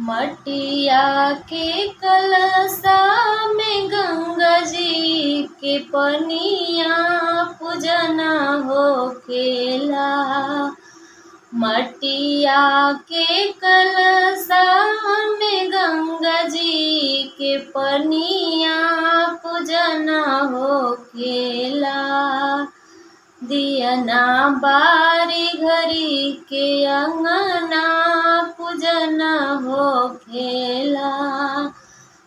मटिया के कलशा में गंगा जी के पनिया पूजना होखेला। मटिया के कलशा में गंगा जी के पनिया पूजना होखेला। दियना बारी घरी के अंगना पूजना होखेला।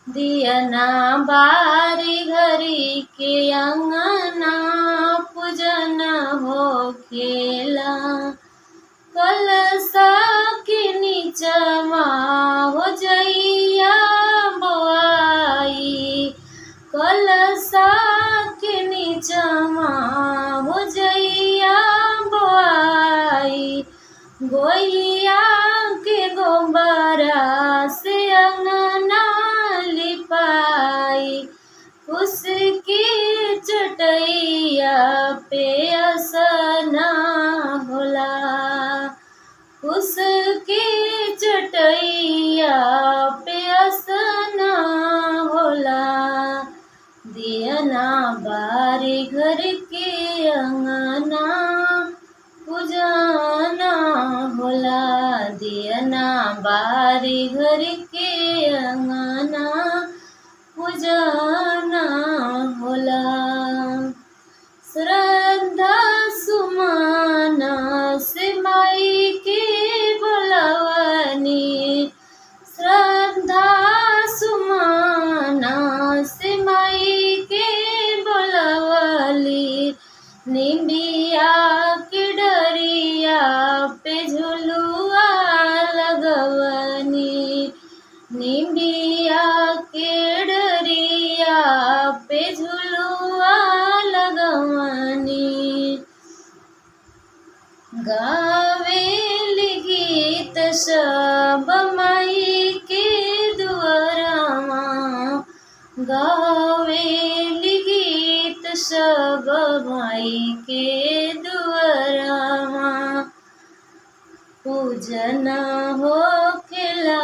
दियना बारी घरी के अंगना पूजना होखेला। कलशा के नीचवा हो जइया बोआई। कलशा के नीचवा हो जइया बोआई। गोइया के गोबरा से अंगना लिपाई। उसकी चटैया पे असना होला। उसकी चटैया पे असना होला। दियना बारी घर के अंगना पूजना होला। दियना बारी घर के अंगना पूजना होला। श्रद्धा सुमन से माई के बोलवनी। श्रद्धा सुमन से माई के बोलवली। निमिया के डरिया पे झुलुआ लगवनी। निमिया के डरिया पे झुलुआ लगवनी। गावेली गीत सब माई के दुआरवा। गावेली गीत सब माई के दुआरवा। पूजन होखेला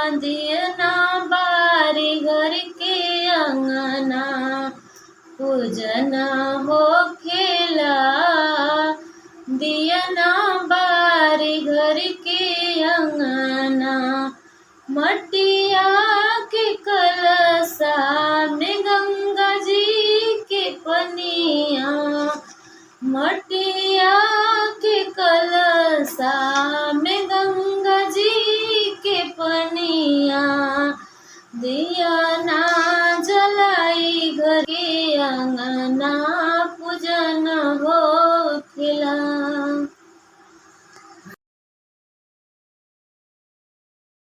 दियना बारी घर के अंगना। पूजन होखेला दियना बारी घर के अंगना। मटिया के कलशा में गंगा जी के पनिया। मटिया के कलशा में